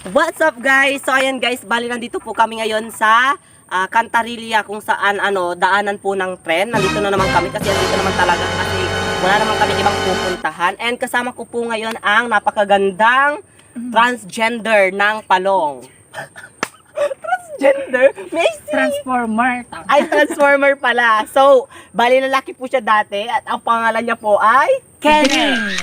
What's up guys? So ayan guys, bali nandito po kami ngayon sa Cantarilla kung saan daanan po ng tren. Nandito na naman kami kasi nandito naman talaga kasi wala naman kami ibang pupuntahan. And kasama ko po ngayon ang napakagandang transgender ng Palong. Transgender? May Transformer. ay transformer pala. So, bali lalaki po siya dati at ang pangalan niya po ay Kenneth.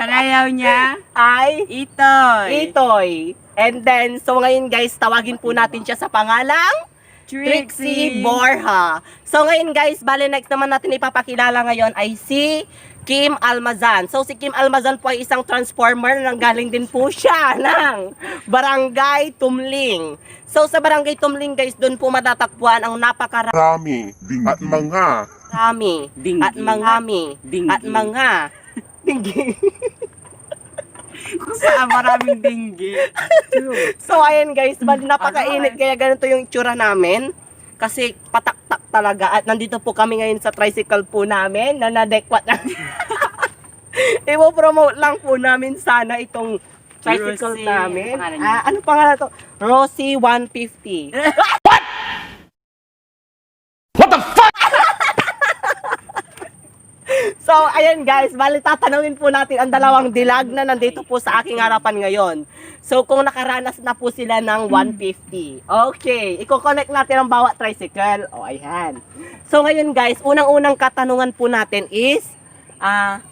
Panayaw niya ay Itoy. Itoy. And then, so ngayon guys, tawagin po natin siya sa pangalang Trixie Borja. So ngayon guys, bali next naman natin ipapakilala ngayon ay si Kim Almazan. So si Kim Almazan po ay isang transformer nang galing din po siya ng Barangay Tumling. So sa Barangay Tumling guys, doon po matatagpuan ang Rami at mga napakarami Dinggi. at mga Dinggi. at mga dinggi. Kung saan maraming dinggi. So ayan guys, bali napakainit kaya ganito yung itsura namin. Kasi pataktak talaga at nandito po kami ngayon sa tricycle po namin na nadekwat na. I-promote lang po namin sana itong tricycle Rosie. namin. Pangalan niya? Ano pangalan to? Rosie 150. So, ayan guys, bali tatanungin po natin ang dalawang dilag na nandito po sa aking harapan ngayon. So, kung nakaranas na po sila ng 150. Okay, i-connect natin ang bawat tricycle. O, ayan. So, ngayon guys, unang-unang katanungan po natin is,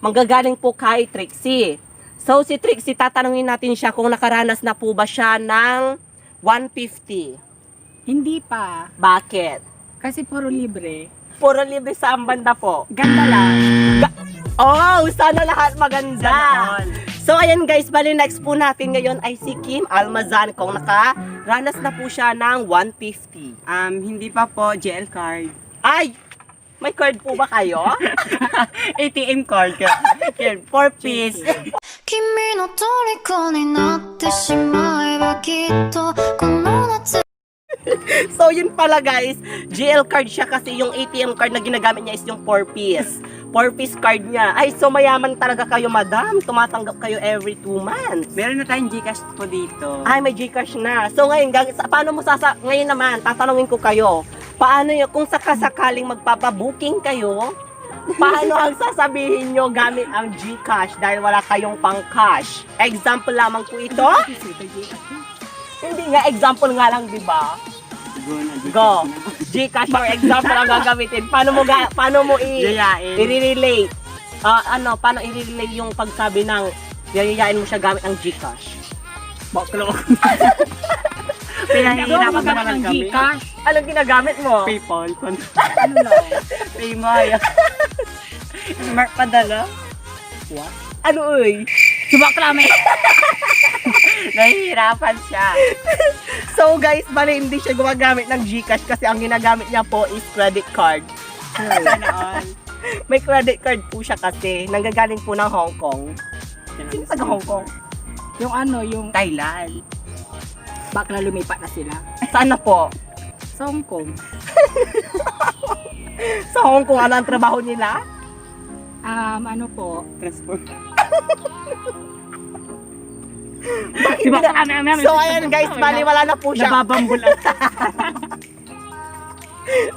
manggagaling po kay Trixie. So, si Trixie, tatanungin natin siya kung nakaranas na po ba siya ng 150. Hindi pa. Bakit? Kasi puro libre. Puro libre sa banda po. Ganda lang. Oh, sana lahat maganda. Sana all. So ayan guys, bali next po natin ngayon ay si Kim Almazan kung nakaranas na po siya ng 150. Hindi pa po GL card. Ay, may card po ba kayo? ATM card ka. Yan, 4 piece. 君の虜になってしまえばきっとこの夏 So yun pala guys, GL card siya kasi yung ATM card na ginagamit niya is yung 4-piece. 4-piece card niya. Ay, so mayaman talaga kayo madam. Tumatanggap kayo every 2 months. Meron na tayong Gcash po dito. Ay, may Gcash na. So ngayon, paano mo ngayon naman, tatanungin ko kayo, paano yun, kung sakasakaling magpapabooking kayo, paano ang sasabihin nyo gamit ang Gcash dahil wala kayong pang cash? Example lamang po ito? Hindi nga, example nga lang, di ba? Go. Gcash for example ang gagamitin. Paano mo Yayain. i-relate? Paano i-relate yung pagsabi ng yayayain mo siya gamit ang Gcash? Baklo. Pinahihirapan na lang kami. Gcash. Anong ginagamit mo? PayPal. Ano lang? Paymaya. Mark padala. Ano uy? Subaklame. Nahihirapan siya. So guys, bali hindi siya gumagamit ng Gcash kasi ang ginagamit niya po is credit card. Sana all. May credit card po siya kasi nanggagaling po ng Hong Kong. Sino taga Hong Kong? Yung yung Thailand. bakla lumipat na sila. Sana po? Sa Hong Kong. Sa Hong Kong, ano ang trabaho nila? Ano po? Transport. So ayan guys, bali wala na po siya. Nababambulan.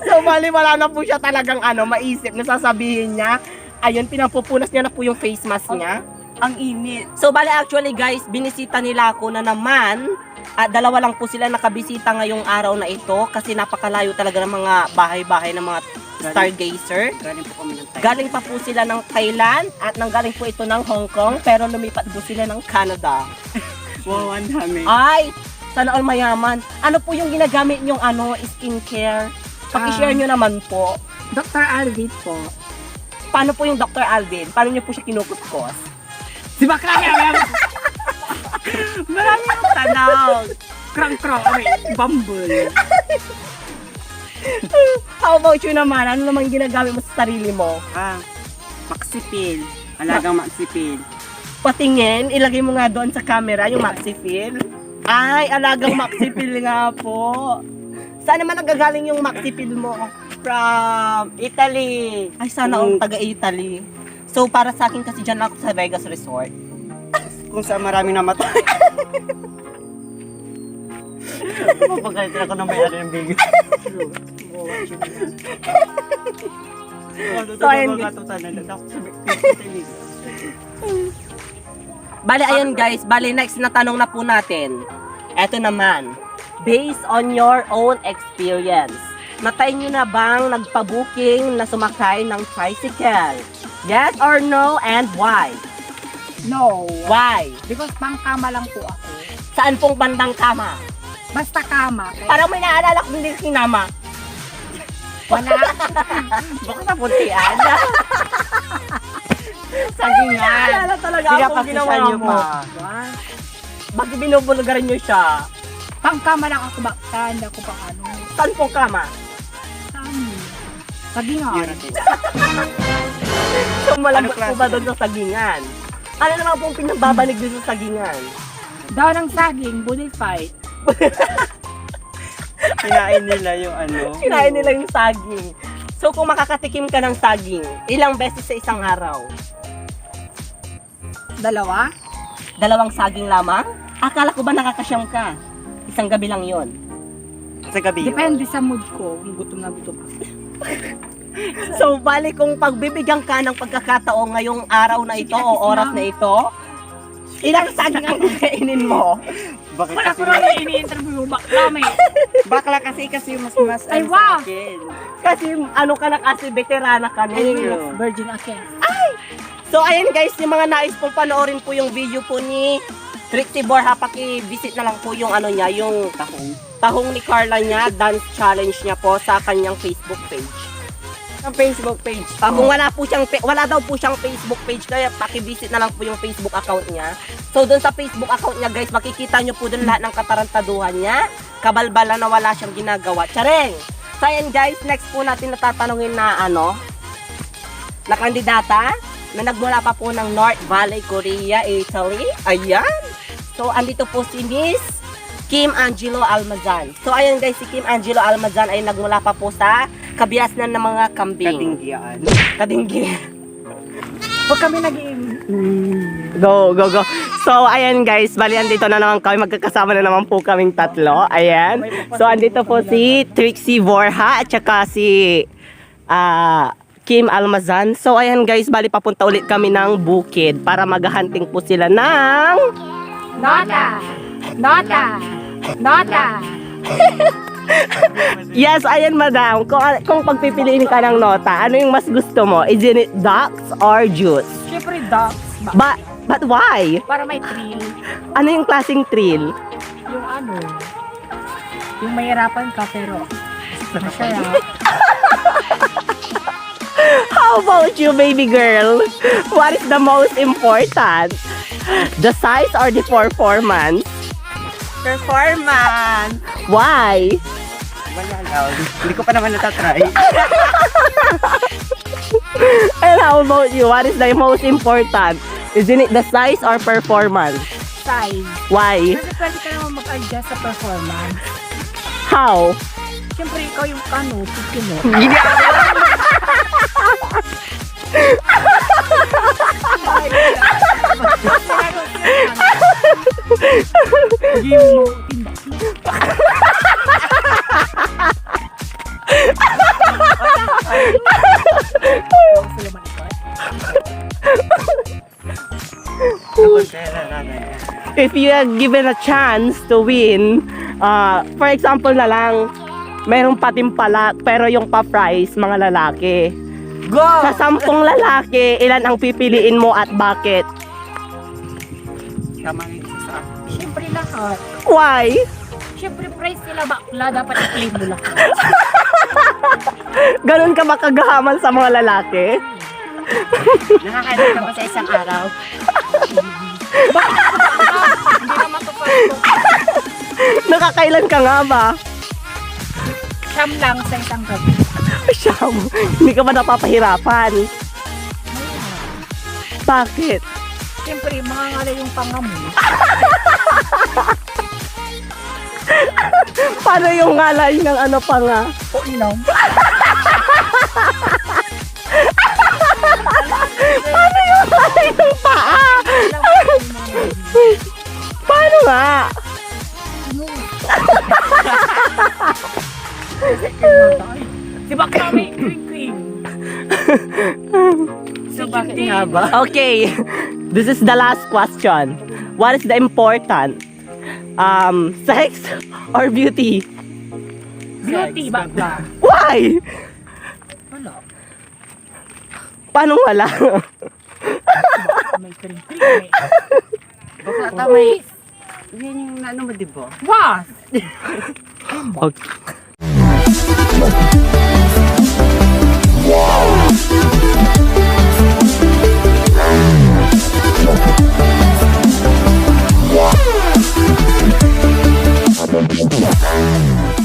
So bali wala na po siya talagang maisip na sasabihin niya. Ayun, pinapupunas niya na po yung face mask niya. Ang init. So bali actually guys, binisita nila ako na naman. At dalawa lang po sila nakabisita ngayong araw na ito kasi napakalayo talaga ng mga bahay-bahay ng mga stargazer. Galing po kami ng Thailand. Galing pa po sila ng Thailand at nanggaling po ito ng Hong Kong pero lumipat po sila ng Canada. Wow, ang dami. Ay, sana all mayaman. Ano po yung ginagamit yung skincare? Paki-share nyo naman po. Dr. Alvin po. Paano po yung Dr. Alvin? Paano nyo po siya kinukuskos? Si baklame. Marami yung tanong. Krang-krang. Bumble. How about you naman? Ano naman ginagamit mo sa sarili mo? Maxipil. Alagang Maxipil. Patingin, ilagay mo nga doon sa camera yung Maxipil. Ay, alagang Maxipil nga po. Saan naman nagagaling yung Maxipil mo? From Italy. Ay, sana all taga-Italy. So, para sa akin kasi dyan ako sa Vegas Resort. kung saan maraming namatay. Mapagalitin ako na may-ari ng bigay. So, ayun. Bale, ayun guys. Bale, next na tanong na po natin. Eto naman. Based on your own experience, natay nyo na bang nagpa-booking na sumakay ng tricycle? Yes or no, and why? No. Why? Because pangkama lang po ako. Saan pong bandang kama? Basta kama. Kaya Parang may naalala ko hindi sinama. wala. Baka sa puntian. Sagingan. Naalala talaga ako Pinapasisyan ginawa niyo mo. pa. Bakit binubulugaran nyo siya? Pangkama lang ako bakta. Hindi ako pang ano. Saan pong kama? Saan? Sabi nga. So malambot Ano po ba doon sa sagingan? Ano naman pong pinababanig doon sa sagingan? Daw ng saging, body fight. Kinain nila yung ano. Kinain nila yung saging. So kung makakatikim ka ng saging, ilang beses sa isang araw? Dalawa? 2 saging lamang? Akala ko ba nakakasyam ka? Isang gabi lang yon. Sa gabi yun. Depende sa mood ko. Kung gutom na gutom ako. So bali kung pagbibigyan ka ng pagkakataon ngayong araw na ito o oras na ito, ilang saging ang kakainin mo? Bakit Wala kasi ko rin ini-interview. Bakla may. bakla kasi mas Ay, ano wow. sa akin. Kasi ano ka na kasi veterana ka na. Ayun. Virgin ako. So ayan guys, yung mga nais pong panoorin po yung video po ni Trixie Borja, paki-visit na lang po yung ano niya, yung tahong ni Carla niya, dance challenge niya po sa kanyang Facebook page. Ang Facebook page. Kung wala po siyang wala daw po siyang Facebook page, kaya paki-visit na lang po yung Facebook account niya. So doon sa Facebook account niya guys, makikita niyo po doon lahat ng katarantaduhan niya, kabalbala na wala siyang ginagawa. Tsareng! So ayan guys, next po natin natatanungin na na kandidata na nagmula pa po ng North Valley, Korea, Italy. Ayan! So andito po si Miss Kim Angelo Almazan. So ayan guys, si Kim Angelo Almazan ay nagmula pa po sa Kabiasnan ng mga kambing. Katinggian. Kadinggi. Huwag kami naging... Go, go, go. So, ayan guys, bali andito na naman kami, magkakasama na naman po kaming tatlo. Ayan. So, andito po si Trixie Borja at saka si Kim Almazan. So, ayan guys, bali papunta ulit kami ng bukid para maghahunting po sila ng... Nota! Nota! Nota! Yes, ayan madam. Kung pagpipiliin ka ng nota, ano yung mas gusto mo? Is it ducks or juice? Siyempre dogs. Ba? But why? Para may thrill. Ano yung klaseng thrill? Yung ano. Yung mahirapan ka pero masaya. How about you, baby girl? What is the most important? The size or the performance? Performance! Why? Wala lang. Hindi ko pa naman natatry. And how about you? What is the most important? Isn't it the size or performance? Size. Why? Kasi pwede ka naman mag-adjust sa performance. How? Siyempre ikaw yung tiki mo. Hindi mo tindak. If you are given a chance to win, for example na lang, mayroong patimpalak pero yung pa-prize mga lalaki. Go! Sa 10 lalaki, ilan ang pipiliin mo at bakit? Tama nga yung isa sa akin. Siyempre lahat. Why? Siyempre price nila bakla. Dapat i-claim mo lahat. Ganun ka makagahaman sa mga lalaki? Nakakailan ka ba sa isang araw? Hindi naman to pwede. Nakakailan ka nga ba? Siyam lang sa isang gabi. Siyam, hindi ka ba napapahirapan? Bakit? Siyempre, mga ngala yung pangamo. Paano yung ngalay ng ano pa nga? O inom. Paano yung ngalay ng paa? Ilang mga So bakit nga ba? Okay, this is the last question. What is the important? Sex or beauty? Beauty, bakla. Why? Wala. Paano wala? May kring-kring. Bakla tamay. Yan yung ano mo, di ba? Was! Okay.